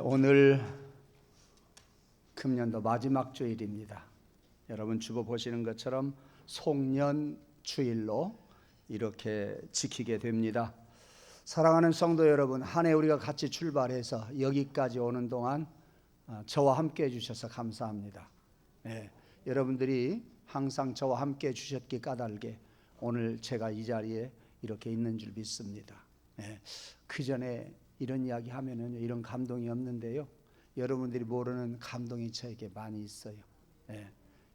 오늘 금년도 마지막 주일입니다. 여러분 주보 보시는 것처럼 송년 주일로 이렇게 지키게 됩니다. 사랑하는 성도 여러분, 한 해 우리가 같이 출발해서 여기까지 오는 동안 저와 함께 해주셔서 감사합니다. 여러분들이 항상 저와 함께 해주셨기 까닭에 오늘 제가 이 자리에 이렇게 있는 줄 믿습니다. 그 전에 이런 이야기 하면은 이런 감동이 없는데요. 여러분들이 모르는 감동이 저에게 많이 있어요.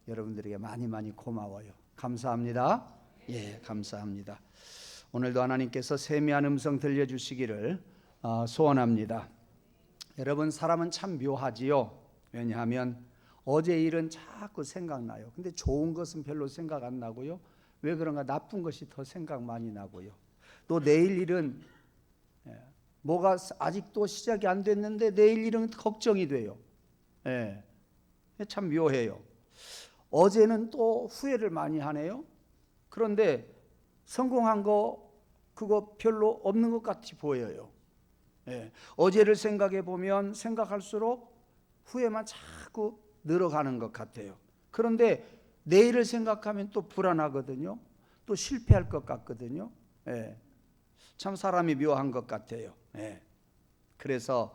여러분들에게 많이 고마워요. 감사합니다. 감사합니다. 오늘도 하나님께서 세미한 음성 들려주시기를 소원합니다. 여러분, 사람은 참 묘하지요. 왜냐하면 어제 일은 자꾸 생각나요. 근데 좋은 것은 별로 생각 안 나고요. 왜 그런가? 나쁜 것이 더 생각 많이 나고요. 또 내일 일은 뭐가 아직도 시작이 안 됐는데 내일 일은 걱정이 돼요. 참 묘해요. 어제는 또 후회를 많이 하네요. 그런데 성공한 거 그거 별로 없는 것 같이 보여요. 어제를 생각해 보면 생각할수록 후회만 자꾸 늘어가는 것 같아요. 그런데 내일을 생각하면 또 불안하거든요. 또 실패할 것 같거든요. 참 사람이 묘한 것 같아요. 그래서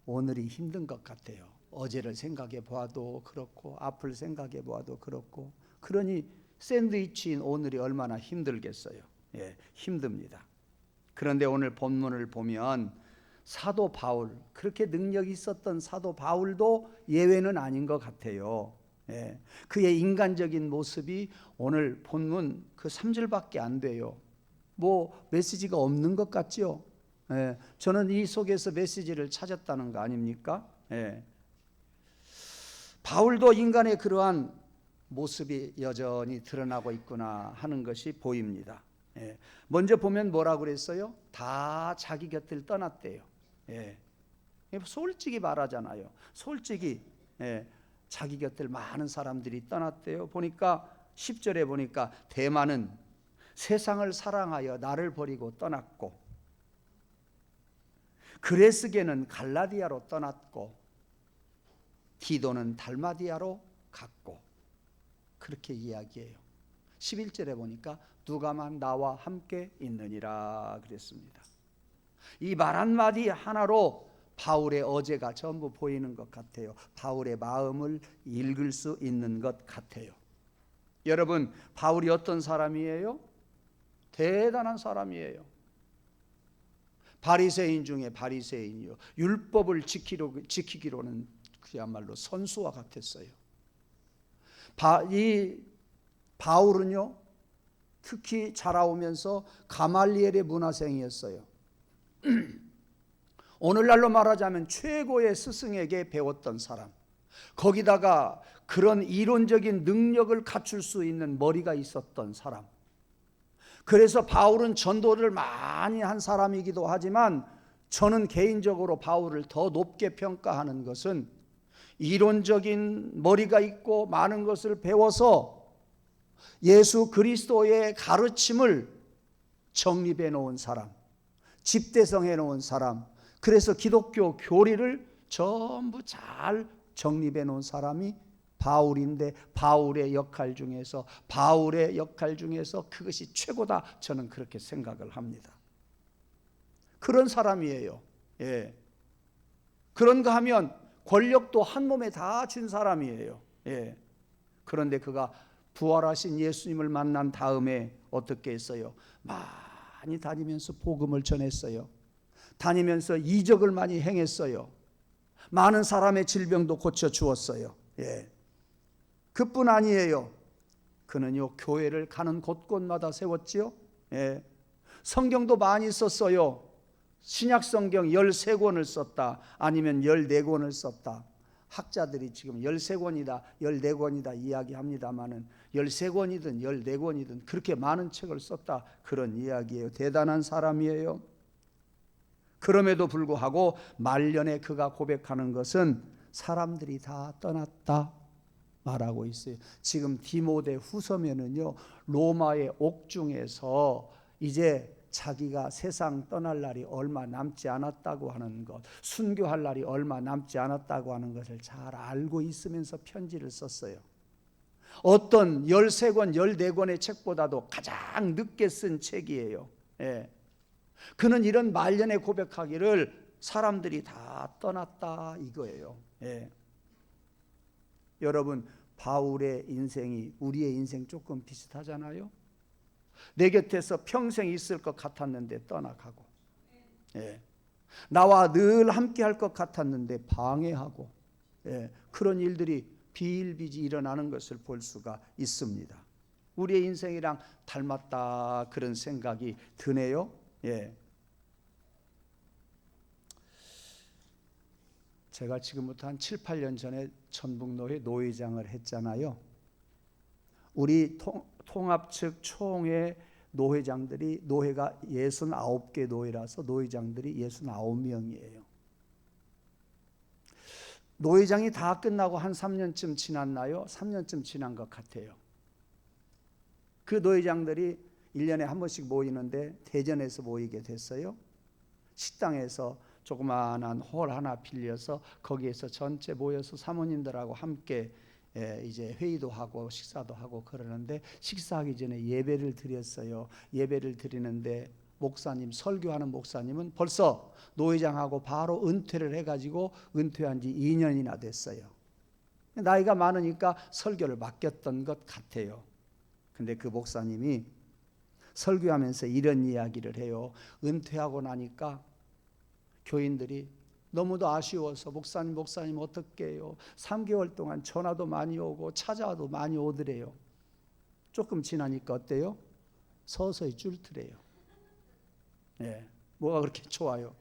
오늘이 힘든 것 같아요. 어제를 생각해 보아도 그렇고 앞을 생각해 보아도 그렇고, 그러니 샌드위치인 오늘이 얼마나 힘들겠어요. 힘듭니다. 그런데 오늘 본문을 보면 사도 바울, 그렇게 능력이 있었던 사도 바울도 예외는 아닌 것 같아요. 그의 인간적인 모습이 오늘 본문 그 3절밖에 안 돼요. 뭐 메시지가 없는 것 같죠? 저는 이 속에서 메시지를 찾았다는 거 아닙니까? 바울도 인간의 그러한 모습이 여전히 드러나고 있구나 하는 것이 보입니다. 먼저 보면 뭐라고 그랬어요? 다 자기 곁을 떠났대요. 솔직히 말하잖아요. 솔직히 자기 곁을 많은 사람들이 떠났대요. 보니까 10절에 보니까 대만은 세상을 사랑하여 나를 버리고 떠났고, 그레스게는 갈라디아로 떠났고, 디도는 달마디아로 갔고, 그렇게 이야기해요. 11절에 보니까 누가만 나와 함께 있느니라 그랬습니다. 이 말 한마디 하나로 바울의 어제가 전부 보이는 것 같아요. 바울의 마음을 읽을 수 있는 것 같아요. 여러분, 바울이 어떤 사람이에요? 대단한 사람이에요. 바리새인 중에 바리새인이요, 율법을 지키기로는 그야말로 선수와 같았어요. 이 바울은요, 특히 자라오면서 가말리엘의 문화생이었어요. 오늘날로 말하자면 최고의 스승에게 배웠던 사람, 거기다가 그런 이론적인 능력을 갖출 수 있는 머리가 있었던 사람. 그래서 바울은 전도를 많이 한 사람이기도 하지만, 저는 개인적으로 바울을 더 높게 평가하는 것은 이론적인 머리가 있고 많은 것을 배워서 예수 그리스도의 가르침을 정립해 놓은 사람, 집대성해 놓은 사람, 그래서 기독교 교리를 전부 잘 정립해 놓은 사람이 바울인데, 바울의 역할 중에서 그것이 최고다, 저는 그렇게 생각을 합니다. 그런 사람이에요. 그런가 하면 권력도 한 몸에 다 준 사람이에요. 그런데 그가 부활하신 예수님을 만난 다음에 어떻게 했어요? 많이 다니면서 복음을 전했어요. 다니면서 이적을 많이 행했어요. 많은 사람의 질병도 고쳐주었어요. 그뿐 아니에요. 그는요, 교회를 가는 곳곳마다 세웠지요. 성경도 많이 썼어요. 신약 성경 13권을 썼다, 아니면 14권을 썼다. 학자들이 지금 13권이다 14권이다 이야기합니다마는 13권이든 14권이든 그렇게 많은 책을 썼다, 그런 이야기예요. 대단한 사람이에요. 그럼에도 불구하고 말년에 그가 고백하는 것은 사람들이 다 떠났다 말하고 있어요. 지금 디모데 후서면은요, 로마의 옥중에서 이제 자기가 세상 떠날 날이 얼마 남지 않았다고 하는 것, 순교할 날이 얼마 남지 않았다고 하는 것을 잘 알고 있으면서 편지를 썼어요. 어떤 13권, 14권의 책보다도 가장 늦게 쓴 책이에요. 예. 그는 이런 말년에 고백하기를 사람들이 다 떠났다 이거예요. 예. 여러분, 바울의 인생이 우리의 인생 조금 비슷하잖아요. 내 곁에서 평생 있을 것 같았는데 떠나가고, 예. 나와 늘 함께 할 것 같았는데 방해하고, 예. 그런 일들이 비일비재 일어나는 것을 볼 수가 있습니다. 우리의 인생이랑 닮았다 그런 생각이 드네요. 예. 제가 지금부터 한 7, 8년 전에 전북노회 노회장을 했잖아요. 우리 통합 측 총회 노회장들이, 노회가 69개 노회라서 노회장들이 69명이에요. 노회장이 다 끝나고 한 3년쯤 지났나요? 3년쯤 지난 것 같아요. 그 노회장들이 1년에 한 번씩 모이는데 대전에서 모이게 됐어요. 식당에서 조그마한 홀 하나 빌려서 거기에서 전체 모여서 사모님들하고 함께 이제 회의도 하고 식사도 하고 그러는데, 식사하기 전에 예배를 드렸어요. 예배를 드리는데 목사님, 설교하는 목사님은 벌써 노회장하고 바로 은퇴를 해가지고 은퇴한 지 2년이나 됐어요. 나이가 많으니까 설교를 맡겼던 것 같아요. 근데 그 목사님이 설교하면서 이런 이야기를 해요. 은퇴하고 나니까 교인들이 너무도 아쉬워서 목사님 어떻게 해요? 3개월 동안 전화도 많이 오고 찾아와도 많이 오더래요. 조금 지나니까 어때요? 서서히 줄더래요. 예, 뭐가 그렇게 좋아요?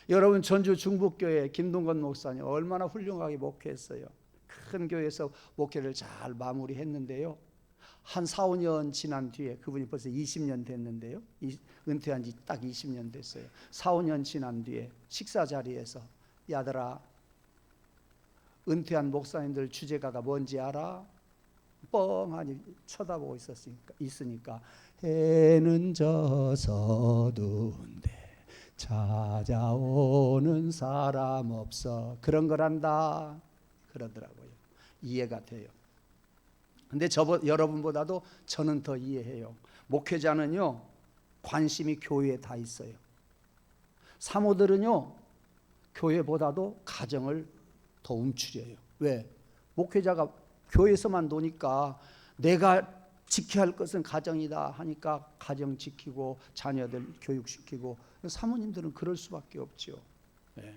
여러분, 전주 중북교회 김동건 목사님 얼마나 훌륭하게 목회했어요. 큰 교회에서 목회를 잘 마무리했는데요. 한 4, 5년 지난 뒤에, 그분이 벌써 20년 됐는데요. 은퇴한 지 딱 20년 됐어요. 4, 5년 지난 뒤에 식사 자리에서, 야들아, 은퇴한 목사님들 주제가가 뭔지 알아? 뻥하니 쳐다보고 있으니까 해는 져서둔데 찾아오는 사람 없어, 그런 거란다 그러더라고요. 이해가 돼요. 근데 여러분보다도 저는 더 이해해요. 목회자는요, 관심이 교회에 다 있어요. 사모들은요, 교회보다도 가정을 더 움츠려요. 왜? 목회자가 교회에서만 노니까 내가 지켜야 할 것은 가정이다 하니까 가정 지키고 자녀들 교육시키고, 사모님들은 그럴 수밖에 없죠. 네.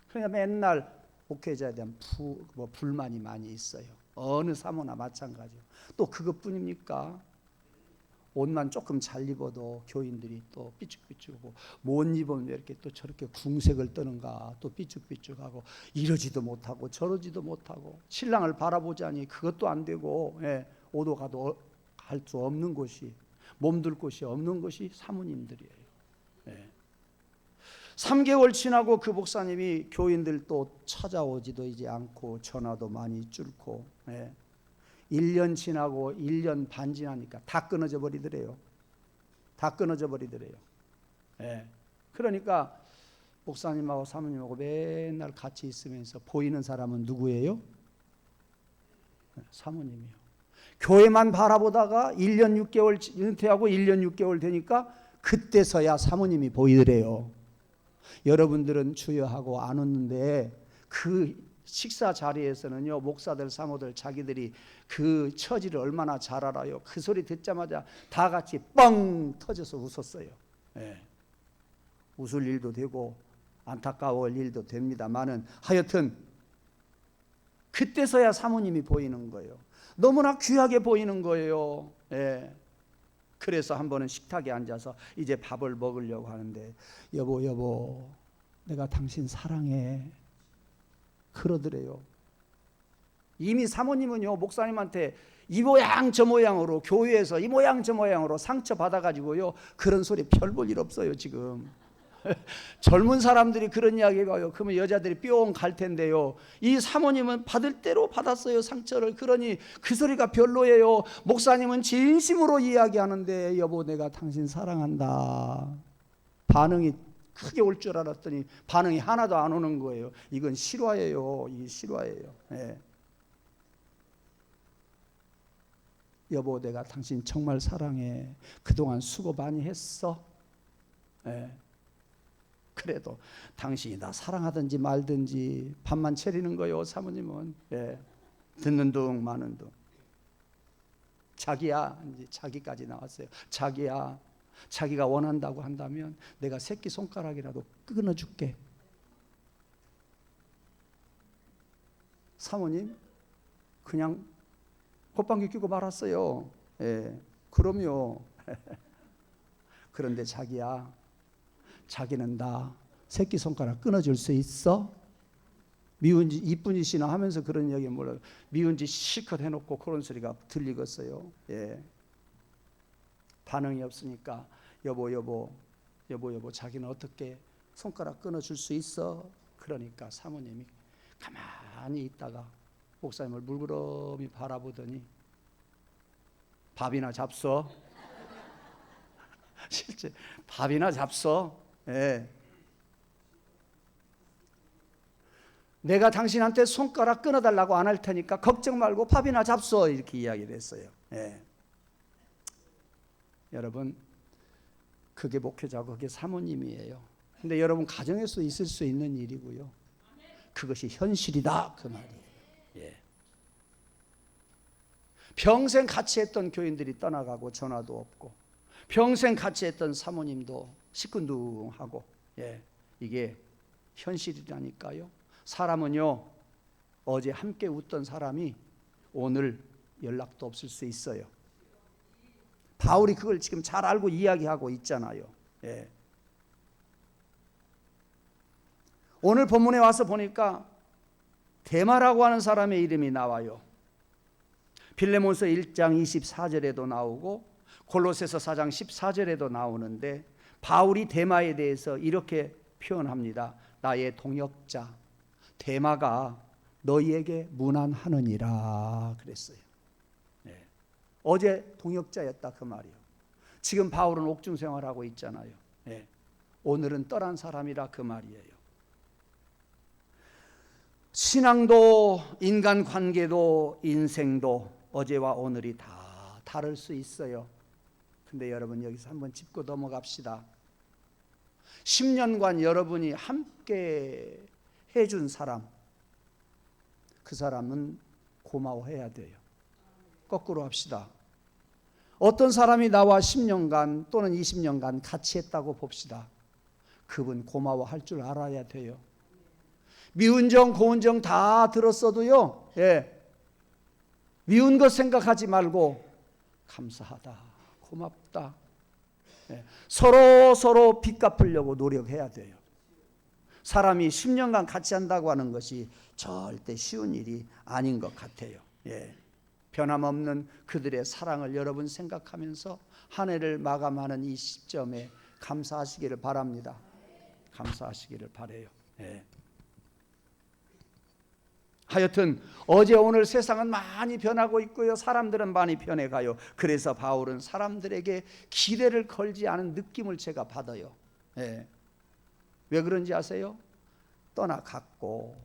그러니까 맨날 목회자에 대한 불만이 많이 있어요. 어느 사모나 마찬가지요. 또 그것뿐입니까? 옷만 조금 잘 입어도 교인들이 또 삐죽삐죽하고, 못 입으면 왜 이렇게 또 저렇게 궁색을 떠는가, 또 삐죽삐죽하고, 이러지도 못하고 저러지도 못하고, 신랑을 바라보자니 그것도 안 되고, 예, 오도 가도 갈 수 없는 곳이, 몸둘 곳이 없는 것이 사모님들이에요. 예. 3개월 지나고 그 목사님이 교인들 또 찾아오지도 이제 않고 전화도 많이 줄고, 예. 1년 지나고 1년 반 지나니까 다 끊어져 버리더래요. 다 끊어져 버리더래요. 예. 그러니까 목사님하고 사모님하고 맨날 같이 있으면서 보이는 사람은 누구예요? 사모님이요. 교회만 바라보다가 1년 6개월 은퇴하고 1년 6개월 되니까 그때서야 사모님이 보이더래요. 여러분들은 주여하고 안 웃는데, 그 식사 자리에서는요, 목사들, 사모들 자기들이 그 처지를 얼마나 잘 알아요. 그 소리 듣자마자 다 같이 뻥 터져서 웃었어요. 예. 웃을 일도 되고 안타까울 일도 됩니다만은, 하여튼 그때서야 사모님이 보이는 거예요. 너무나 귀하게 보이는 거예요. 예. 그래서 한 번은 식탁에 앉아서 이제 밥을 먹으려고 하는데, 여보 내가 당신 사랑해 그러더래요. 이미 사모님은요, 목사님한테 이 모양 저 모양으로, 교회에서 이 모양 저 모양으로 상처 받아가지고요, 그런 소리 별 볼 일 없어요 지금. 젊은 사람들이 그런 이야기 해봐요. 그러면 여자들이 뿅 갈 텐데요. 이 사모님은 받을 대로 받았어요, 상처를. 그러니 그 소리가 별로예요. 목사님은 진심으로 이야기하는데 여보 내가 당신 사랑한다. 반응이 크게 올 줄 알았더니 반응이 하나도 안 오는 거예요. 이건 실화예요. 이게 실화예요. 예. 여보 내가 당신 정말 사랑해. 그동안 수고 많이 했어. 예. 그래도 당신이 나 사랑하든지 말든지 밥만 차리는 거요. 사모님은. 예. 듣는 둥 마는 둥. 자기야, 이제 자기까지 나왔어요. 자기야, 자기가 원한다고 한다면 내가 새끼 손가락이라도 끊어줄게. 사모님 그냥 콧방귀 뀌고 말았어요. 예, 그럼요. 그런데 자기야, 자기는 나 새끼손가락 끊어줄 수 있어? 미운 짓 이쁜 짓이나 하면서 그런 이야기 몰라요. 미운 짓 실컷 해놓고 그런 소리가 들리겠어요. 예. 반응이 없으니까 여보 자기는 어떻게 손가락 끊어줄 수 있어? 그러니까 사모님이 가만히 있다가 목사님을 물끄러미 바라보더니 밥이나 잡숴. 실제 밥이나 잡숴. 예. 내가 당신한테 손가락 끊어달라고 안 할 테니까 걱정 말고 밥이나 잡숴. 이렇게 이야기를 했어요. 예. 여러분 그게 목회자고 그게 사모님이에요. 근데 여러분 가정에서 있을 수 있는 일이고요. 그것이 현실이다 그 말이에요. 예. 평생 같이 했던 교인들이 떠나가고 전화도 없고 평생 같이 했던 사모님도 시큰둥하고 예. 이게 현실이라니까요. 사람은요 어제 함께 웃던 사람이 오늘 연락도 없을 수 있어요. 바울이 그걸 지금 잘 알고 이야기하고 있잖아요. 예. 오늘 본문에 와서 보니까 데마라고 하는 사람의 이름이 나와요. 빌레몬서 1장 24절에도 나오고 골로새서 4장 14절에도 나오는데 바울이 데마에 대해서 이렇게 표현합니다. 나의 동역자 데마가 너희에게 문안하느니라 그랬어요. 네. 어제 동역자였다 그 말이요. 지금 바울은 옥중 생활하고 있잖아요. 네. 오늘은 떠난 사람이라 그 말이에요. 신앙도 인간관계도 인생도 어제와 오늘이 다 다를 수 있어요. 근데 여러분 여기서 한번 짚고 넘어갑시다. 10년간 여러분이 함께 해준 사람, 그 사람은 고마워해야 돼요. 거꾸로 합시다. 어떤 사람이 나와 10년간 또는 20년간 같이 했다고 봅시다. 그분 고마워할 줄 알아야 돼요. 미운 정 고운 정 다 들었어도요. 예. 미운 것 생각하지 말고 감사하다, 고맙다. 예. 서로 빚 갚으려고 노력해야 돼요. 사람이 10년간 같이 한다고 하는 것이 절대 쉬운 일이 아닌 것 같아요. 예. 변함없는 그들의 사랑을 여러분 생각하면서 한 해를 마감하는 이 시점에 감사하시기를 바랍니다. 감사하시기를 바라요. 예. 하여튼 어제 오늘 세상은 많이 변하고 있고요. 사람들은 많이 변해가요. 그래서 바울은 사람들에게 기대를 걸지 않은 느낌을 제가 받아요. 예. 왜 그런지 아세요? 떠났고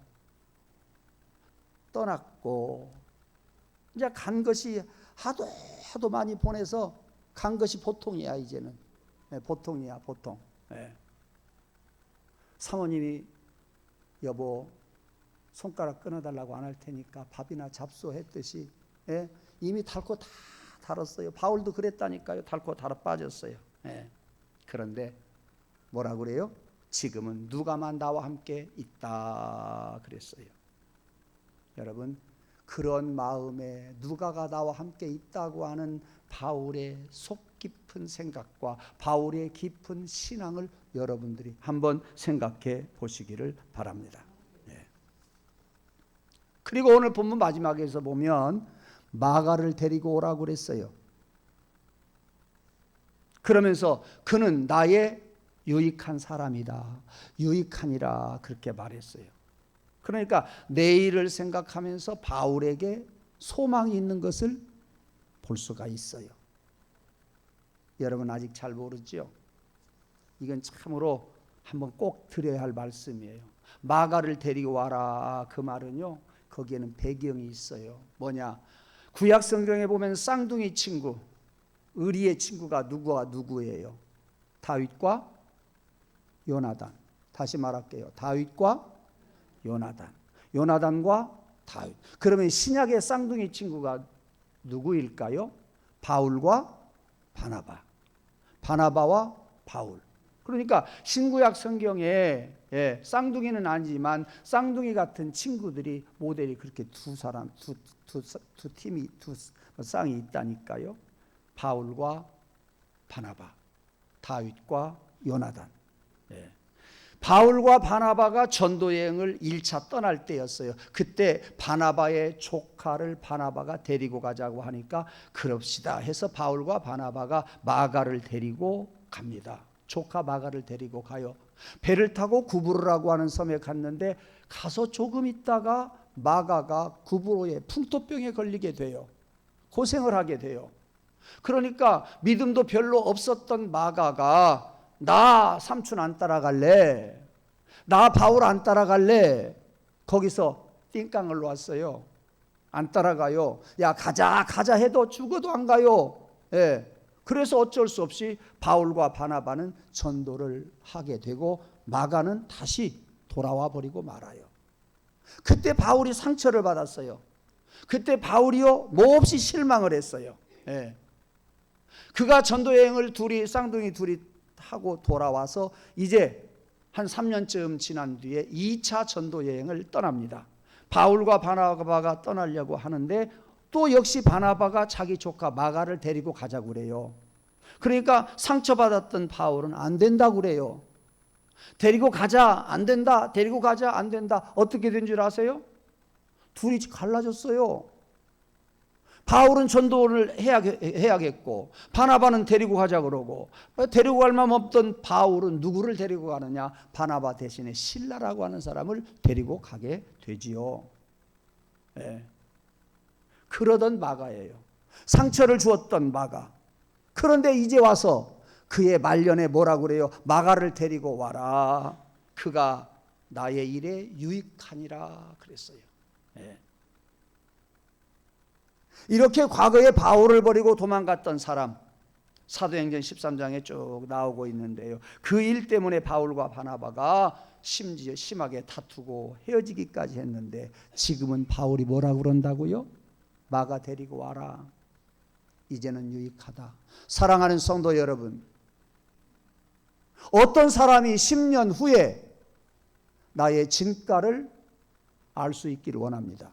이제 간 것이 하도 많이 보내서 간 것이 보통이야 이제는. 예, 보통이야 보통. 예. 사모님이 여보 손가락 끊어달라고 안 할 테니까 밥이나 잡숴 했듯이 예? 이미 닳고 다 닳았어요. 바울도 그랬다니까요. 닳고 닳아 빠졌어요. 예. 그런데 뭐라 그래요? 지금은 누가만 나와 함께 있다 그랬어요. 여러분 그런 마음에 누가가 나와 함께 있다고 하는 바울의 속 깊은 생각과 바울의 깊은 신앙을 여러분들이 한번 생각해 보시기를 바랍니다. 그리고 오늘 본문 마지막에서 보면 마가를 데리고 오라고 그랬어요. 그러면서 그는 나의 유익한 사람이다. 유익하니라 그렇게 말했어요. 그러니까 내일을 생각하면서 바울에게 소망이 있는 것을 볼 수가 있어요. 여러분 아직 잘 모르죠? 이건 참으로 한번 꼭 드려야 할 말씀이에요. 마가를 데리고 와라 그 말은요, 거기에는 배경이 있어요. 뭐냐? 구약 성경에 보면 쌍둥이 친구, 의리의 친구가 누구와 누구예요? 다윗과 요나단. 다시 말할게요. 다윗과 요나단. 요나단과 다윗. 그러면 신약의 쌍둥이 친구가 누구일까요? 바울과 바나바. 바나바와 바울. 그러니까 신구약 성경에 쌍둥이는 아니지만 쌍둥이 같은 친구들이 모델이 그렇게 두 사람, 두 팀이, 두 쌍이 있다니까요. 바울과 바나바, 다윗과 요나단. 바울과 바나바가 전도 여행을 1차 떠날 때였어요. 그때 바나바의 조카를 바나바가 데리고 가자고 하니까 그럽시다 해서 바울과 바나바가 마가를 데리고 갑니다. 조카 마가를 데리고 가요. 배를 타고 구브로라고 하는 섬에 갔는데 가서 조금 있다가 마가가 구브로에 풍토병에 걸리게 돼요. 고생을 하게 돼요. 그러니까 믿음도 별로 없었던 마가가 나 삼촌 안 따라갈래? 나 바울 안 따라갈래? 거기서 띵깡을 놓았어요. 안 따라가요. 야 가자 해도 죽어도 안 가요. 그래서 어쩔 수 없이 바울과 바나바는 전도를 하게 되고 마가는 다시 돌아와 버리고 말아요. 그때 바울이 상처를 받았어요. 그때 바울이요 몹시 실망을 했어요. 그가 전도 여행을 쌍둥이 둘이 하고 돌아와서 이제 한 3년쯤 지난 뒤에 2차 전도 여행을 떠납니다. 바울과 바나바가 떠나려고 하는데 또 역시 바나바가 자기 조카 마가를 데리고 가자고 그래요. 그러니까 상처받았던 바울은 안 된다고 그래요. 데리고 가자 안 된다, 데리고 가자 안 된다. 어떻게 된 줄 아세요? 둘이 갈라졌어요. 바울은 전도를 해야겠고 바나바는 데리고 가자 그러고, 데리고 갈 마음 없던 바울은 누구를 데리고 가느냐? 바나바 대신에 실라라고 하는 사람을 데리고 가게 되지요. 그러던 마가예요. 상처를 주었던 마가. 그런데 이제 와서 그의 말년에 뭐라고 그래요? 마가를 데리고 와라. 그가 나의 일에 유익하니라 그랬어요. 이렇게 과거에 바울을 버리고 도망갔던 사람, 사도행전 13장에 쭉 나오고 있는데요. 그 일 때문에 바울과 바나바가 심지어 심하게 다투고 헤어지기까지 했는데 지금은 바울이 뭐라고 그런다고요? 마가 데리고 와라. 이제는 유익하다. 사랑하는 성도 여러분, 어떤 사람이 10년 후에 나의 진가를 알 수 있기를 원합니다.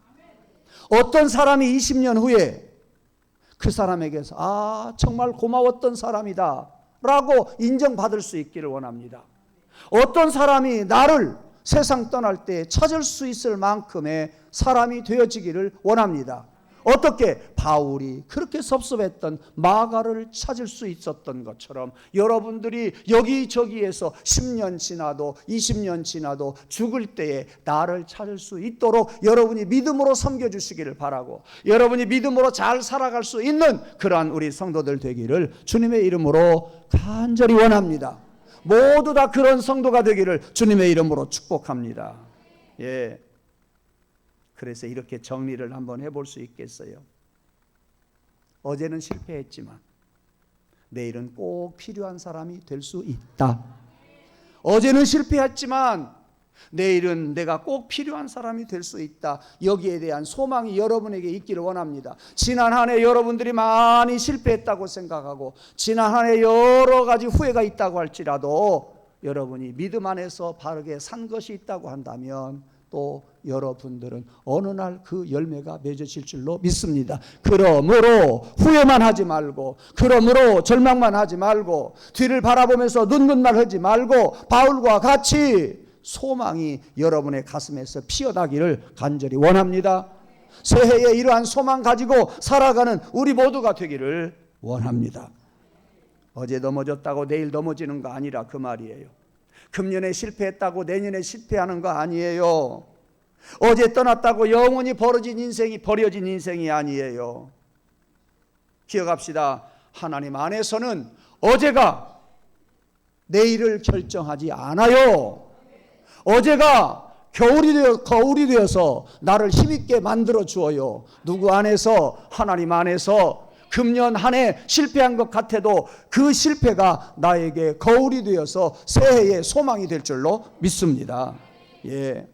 어떤 사람이 20년 후에 그 사람에게서 정말 고마웠던 사람이다 라고 인정받을 수 있기를 원합니다. 어떤 사람이 나를 세상 떠날 때 찾을 수 있을 만큼의 사람이 되어지기를 원합니다. 어떻게? 바울이 그렇게 섭섭했던 마가를 찾을 수 있었던 것처럼 여러분들이 여기저기에서 10년 지나도 20년 지나도 죽을 때에 나를 찾을 수 있도록 여러분이 믿음으로 섬겨주시기를 바라고, 여러분이 믿음으로 잘 살아갈 수 있는 그러한 우리 성도들 되기를 주님의 이름으로 간절히 원합니다. 모두 다 그런 성도가 되기를 주님의 이름으로 축복합니다. 그래서 이렇게 정리를 한번 해볼 수 있겠어요. 어제는 실패했지만 내일은 꼭 필요한 사람이 될 수 있다. 어제는 실패했지만 내일은 내가 꼭 필요한 사람이 될 수 있다. 여기에 대한 소망이 여러분에게 있기를 원합니다. 지난 한 해 여러분들이 많이 실패했다고 생각하고 지난 한 해 여러 가지 후회가 있다고 할지라도 여러분이 믿음 안에서 바르게 산 것이 있다고 한다면 또 여러분들은 어느 날 그 열매가 맺어질 줄로 믿습니다. 그러므로 후회만 하지 말고, 그러므로 절망만 하지 말고, 뒤를 바라보면서 눈물만 하지 말고 바울과 같이 소망이 여러분의 가슴에서 피어나기를 간절히 원합니다. 새해에 이러한 소망 가지고 살아가는 우리 모두가 되기를 원합니다. 어제 넘어졌다고 내일 넘어지는 거 아니라 그 말이에요. 금년에 실패했다고 내년에 실패하는 거 아니에요. 어제 떠났다고 영원히 버려진 인생이 아니에요. 기억합시다. 하나님 안에서는 어제가 내일을 결정하지 않아요. 어제가 거울이 되어서 나를 힘있게 만들어 주어요. 누구 안에서? 하나님 안에서. 금년 한 해 실패한 것 같아도 그 실패가 나에게 거울이 되어서 새해의 소망이 될 줄로 믿습니다. 예.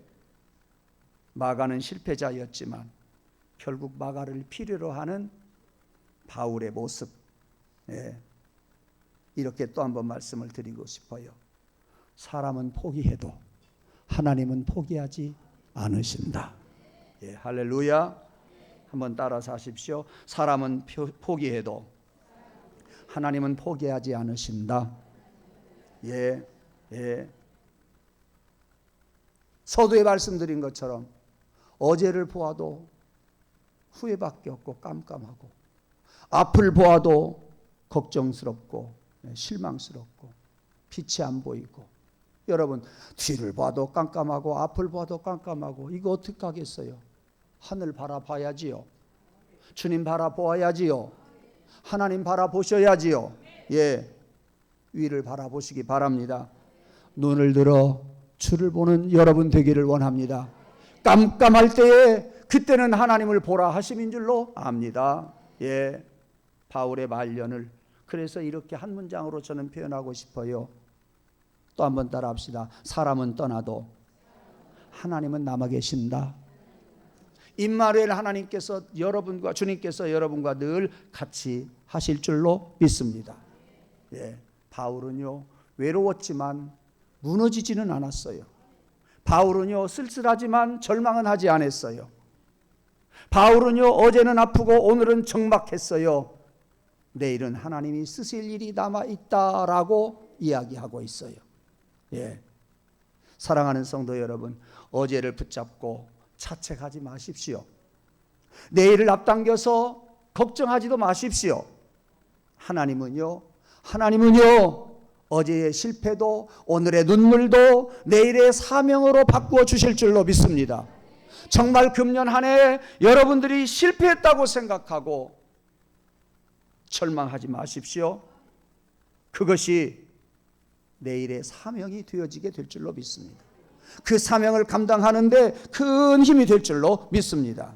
마가는 실패자였지만 결국 마가를 필요로 하는 바울의 모습, 예. 이렇게 또 한번 말씀을 드리고 싶어요. 사람은 포기해도 하나님은 포기하지 않으신다. 예, 할렐루야. 한번 따라서 하십시오. 사람은 포기해도 하나님은 포기하지 않으신다. 예, 예. 서두에 말씀드린 것처럼 어제를 보아도 후회밖에 없고 깜깜하고, 앞을 보아도 걱정스럽고 실망스럽고 빛이 안 보이고, 여러분 뒤를 봐도 깜깜하고 앞을 봐도 깜깜하고, 이거 어떻게 하겠어요? 하늘 바라봐야지요. 주님 바라보아야지요. 하나님 바라보셔야지요. 예, 위를 바라보시기 바랍니다. 눈을 들어 주를 보는 여러분 되기를 원합니다. 깜깜할 때에 그때는 하나님을 보라 하심인 줄로 압니다. 예, 바울의 말년을 그래서 이렇게 한 문장으로 저는 표현하고 싶어요. 또 한번 따라합시다. 사람은 떠나도 하나님은 남아 계신다. 임마누엘 하나님께서 주님께서 여러분과 늘 같이 하실 줄로 믿습니다. 예, 바울은요 외로웠지만 무너지지는 않았어요. 바울은요 쓸쓸하지만 절망은 하지 않았어요. 바울은요 어제는 아프고 오늘은 적막했어요. 내일은 하나님이 쓰실 일이 남아 있다라고 이야기하고 있어요. 예, 사랑하는 성도 여러분, 어제를 붙잡고 자책하지 마십시오. 내일을 앞당겨서 걱정하지도 마십시오. 하나님은요 어제의 실패도 오늘의 눈물도 내일의 사명으로 바꾸어 주실 줄로 믿습니다. 정말 금년 한 해 여러분들이 실패했다고 생각하고 절망하지 마십시오. 그것이 내일의 사명이 되어지게 될 줄로 믿습니다. 그 사명을 감당하는데 큰 힘이 될 줄로 믿습니다.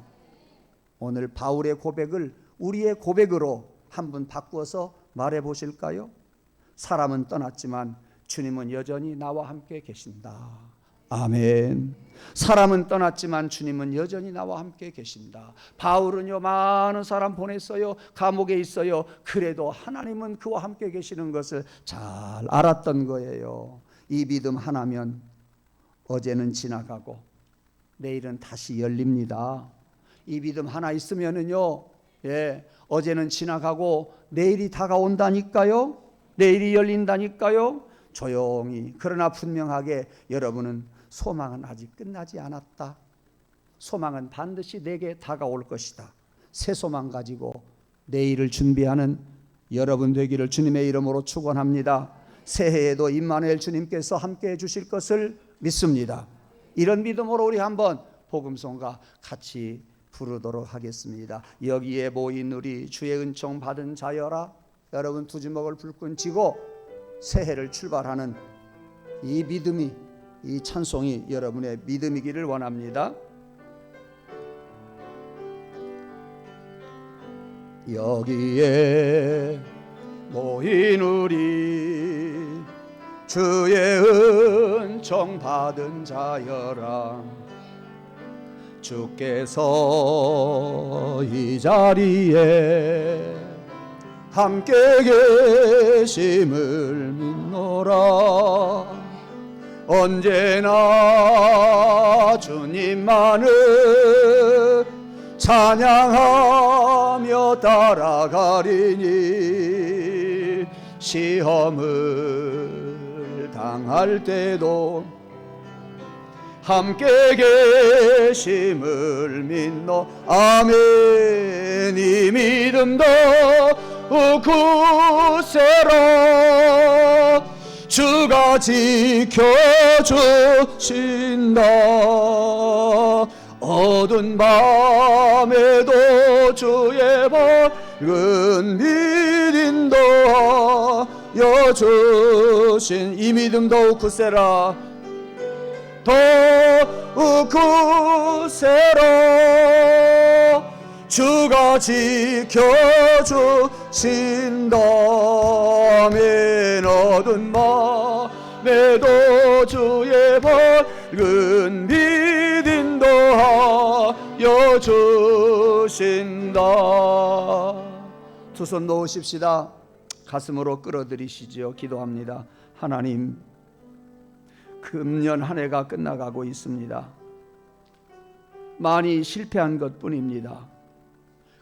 오늘 바울의 고백을 우리의 고백으로 한번 바꾸어서 말해 보실까요? 사람은 떠났지만 주님은 여전히 나와 함께 계신다. 아멘. 사람은 떠났지만 주님은 여전히 나와 함께 계신다. 바울은요 많은 사람 보냈어요. 감옥에 있어요. 그래도 하나님은 그와 함께 계시는 것을 잘 알았던 거예요. 이 믿음 하나면 어제는 지나가고 내일은 다시 열립니다. 이 믿음 하나 있으면은요, 예, 어제는 지나가고 내일이 다가온다니까요. 내일이 열린다니까요. 조용히 그러나 분명하게 여러분은 소망은 아직 끝나지 않았다. 소망은 반드시 내게 다가올 것이다. 새 소망 가지고 내일을 준비하는 여러분 되기를 주님의 이름으로 축원합니다. 새해에도 임마누엘 주님께서 함께해 주실 것을 믿습니다. 이런 믿음으로 우리 한번 복음송가 같이 부르도록 하겠습니다. 여기에 모인 우리 주의 은총 받은 자여라. 여러분 두 주먹을 불끈 쥐고 새해를 출발하는 이 믿음이, 이 찬송이 여러분의 믿음이기를 원합니다. 여기에 모인 우리 주의 은총 받은 자여라. 주께서 이 자리에 함께 계심을 믿노라. 언제나 주님만을 찬양하며 따라가리니 시험을 당할 때도 함께 계심을 믿노. 아멘. 이 믿음도 굳세라 주가 지켜주신다. 어두운 밤에도 주의 밝은 빛 인도하여 주신 이 믿음 더욱 굳세라 더욱 굳세라 주가 지켜주신다면 어두운 밤에도 주의 밝은 빛 인도하여 주신다. 두 손 놓으십시다. 가슴으로 끌어들이시지요. 기도합니다. 하나님, 금년 한 해가 끝나가고 있습니다. 많이 실패한 것뿐입니다.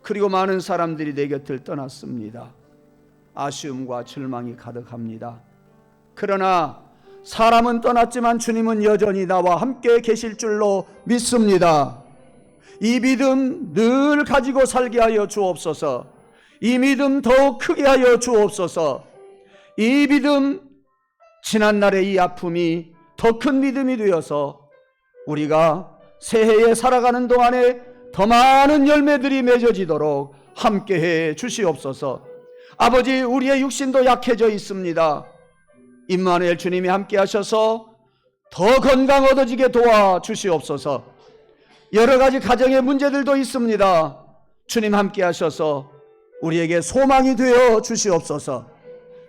그리고 많은 사람들이 내 곁을 떠났습니다. 아쉬움과 절망이 가득합니다. 그러나 사람은 떠났지만 주님은 여전히 나와 함께 계실 줄로 믿습니다. 이 믿음 늘 가지고 살게 하여 주옵소서. 이 믿음 더욱 크게 하여 주옵소서. 이 믿음, 지난날의 이 아픔이 더 큰 믿음이 되어서 우리가 새해에 살아가는 동안에 더 많은 열매들이 맺어지도록 함께해 주시옵소서. 아버지, 우리의 육신도 약해져 있습니다. 임마누엘 주님이 함께 하셔서 더 건강 얻어지게 도와주시옵소서. 여러 가지 가정의 문제들도 있습니다. 주님 함께 하셔서 우리에게 소망이 되어 주시옵소서.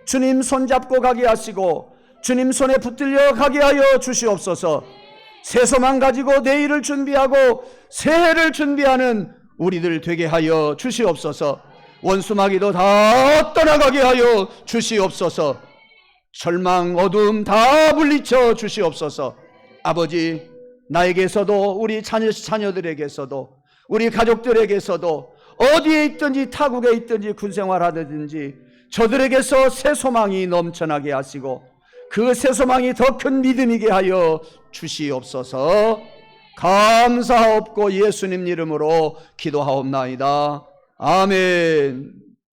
주님 손잡고 가게 하시고 주님 손에 붙들려 가게 하여 주시옵소서. 새 소망 가지고 내일을 준비하고 새해를 준비하는 우리들 되게 하여 주시옵소서. 원수마귀도 다 떠나가게 하여 주시옵소서. 절망, 어둠 다 물리쳐 주시옵소서. 아버지, 나에게서도 우리 자녀들에게서도 우리 가족들에게서도 어디에 있든지 타국에 있든지 군생활하든지 저들에게서 새 소망이 넘쳐나게 하시고 그 새 소망이 더 큰 믿음이게 하여 주시옵소서. 감사하옵고 예수님 이름으로 기도하옵나이다. 아멘.